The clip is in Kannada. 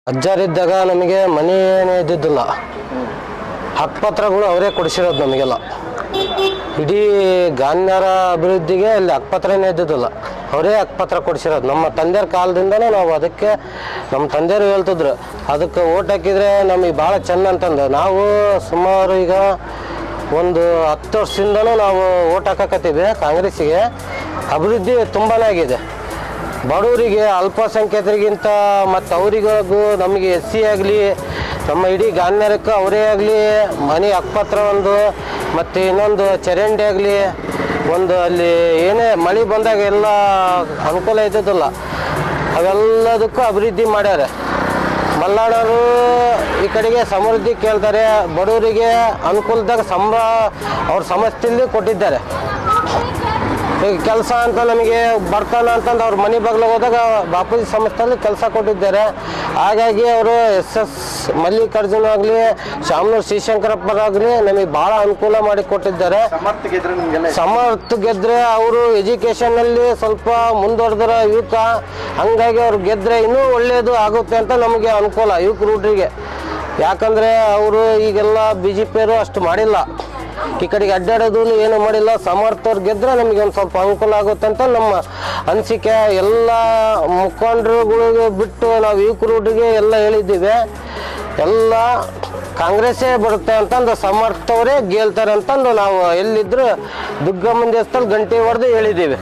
ಅಜ್ಜರಿದ್ದಾಗ ನಮಗೆ ಮನೆ ಏನೇ ಇದ್ದಿದ್ದಿಲ್ಲ. ಹಕ್ಕುಪತ್ರಗಳು ಅವರೇ ಕೊಡಿಸಿರೋದು ನಮಗೆಲ್ಲ. ಇಡೀ ಗಾನ್ಯರ ಅಭಿವೃದ್ಧಿಗೆ ಅಲ್ಲಿ ಹಕ್ಕುಪತ್ರನೇ ಇದ್ದಿದ್ದಿಲ್ಲ, ಅವರೇ ಹಕ್ಕುಪತ್ರ ಕೊಡಿಸಿರೋದು. ನಮ್ಮ ತಂದೆಯವ್ರ ಕಾಲದಿಂದನೇ ನಾವು ಅದಕ್ಕೆ ನಮ್ಮ ತಂದೆಯವರು ಹೇಳ್ತಿದ್ರು, ಅದಕ್ಕೆ ಓಟ್ ಹಾಕಿದರೆ ನಮಗೆ ಭಾಳ ಚೆನ್ನ ಅಂತಂದು. ನಾವು ಸುಮಾರು ಈಗ ಒಂದು 10 ವರ್ಷದಿಂದನೂ ನಾವು ಓಟ್ ಹಾಕಕತ್ತೀವಿ ಕಾಂಗ್ರೆಸ್ಸಿಗೆ. ಅಭಿವೃದ್ಧಿ ತುಂಬಾ ಆಗಿದೆ. ಬಡವರಿಗೆ, ಅಲ್ಪಸಂಖ್ಯಾತರಿಗಿಂತ ಮತ್ತು ಅವರಿಗೂ ನಮಗೆ SC ಆಗಲಿ, ನಮ್ಮ ಇಡೀ ಗಾನ್ಯರಕ್ಕೆ ಅವರೇ ಆಗಲಿ ಮನೆ ಹಕ್ಕುಪತ್ರ ಒಂದು, ಮತ್ತು ಇನ್ನೊಂದು ಚರಂಡಿ ಆಗಲಿ, ಒಂದು ಅಲ್ಲಿ ಏನೇ ಮಳೆ ಬಂದಾಗ ಎಲ್ಲ ಅನುಕೂಲ ಇದ್ದಿದ್ದಿಲ್ಲ, ಅವೆಲ್ಲದಕ್ಕೂ ಅಭಿವೃದ್ಧಿ ಮಾಡ್ಯಾರ. ಮಲ್ನಾಡವರು ಈ ಕಡೆಗೆ ಸಮೃದ್ಧಿ ಕೇಳ್ತಾರೆ, ಬಡವರಿಗೆ ಅನುಕೂಲದಾಗ ಅವ್ರ ಸಮಸ್ಯೆಯಲ್ಲಿ ಕೊಟ್ಟಿದ್ದಾರೆ. ಈಗ ಕೆಲಸ ಅಂತ ನಮಗೆ ಬರ್ತಾನೆ ಅಂತಂದು ಅವ್ರ ಮನೆ ಬಾಗಿಲು ಹೋದಾಗ ಬಾಪೂಜಿ ಸಂಸ್ಥೆಯಲ್ಲಿ ಕೆಲಸ ಕೊಟ್ಟಿದ್ದಾರೆ. ಹಾಗಾಗಿ ಅವರು SS ಮಲ್ಲಿಕಾರ್ಜುನ ಆಗಲಿ, ಶಾಮನೂರು ಶಿವಶಂಕರಪ್ಪರಾಗಲಿ ನಮಗೆ ಭಾಳ ಅನುಕೂಲ ಮಾಡಿ ಕೊಟ್ಟಿದ್ದಾರೆ. ಸಮರ್ಥ ಗೆದ್ದರೆ ಅವರು ಎಜುಕೇಷನಲ್ಲಿ ಸ್ವಲ್ಪ ಮುಂದುವರೆದ್ರ ಯುವಕ, ಹಂಗಾಗಿ ಅವ್ರು ಗೆದ್ದರೆ ಇನ್ನೂ ಒಳ್ಳೆಯದು ಆಗುತ್ತೆ ಅಂತ ನಮಗೆ ಅನುಕೂಲ ಯುವಕ ಹುಡುಗರಿಗೆ. ಯಾಕಂದರೆ ಅವರು ಈಗೆಲ್ಲ BJP ಯವರು ಅಷ್ಟು ಮಾಡಿಲ್ಲ, ಈ ಕಡೆಗೆ ಅಡ್ಡಾಡೋದು ಏನು ಮಾಡಿಲ್ಲ. ಸಮರ್ಥವ್ರು ಗೆದ್ದರೆ ನಮಗೆ ಒಂದು ಸ್ವಲ್ಪ ಅನುಕೂಲ ಆಗುತ್ತೆ ಅಂತ ನಮ್ಮ ಅನಿಸಿಕೆ. ಎಲ್ಲ ಮುಖಂಡರುಗಳಿಗೆ ಬಿಟ್ಟು ನಾವು ಯುವಕರು ಹುಡುಗಿಗೆ ಎಲ್ಲ ಹೇಳಿದ್ದೀವಿ, ಎಲ್ಲ ಕಾಂಗ್ರೆಸ್ಸೇ ಬರುತ್ತೆ ಅಂತಂದು, ಸಮರ್ಥವರೇ ಗೆಲ್ತಾರೆ ಅಂತಂದು ನಾವು ಎಲ್ಲಿದ್ದರೂ ದುರ್ಗಮ್ಮನ ದೇವಸ್ಥಾನದಲ್ಲಿ ಗಂಟೆ ಹೊಡೆದು ಹೇಳಿದ್ದೀವಿ.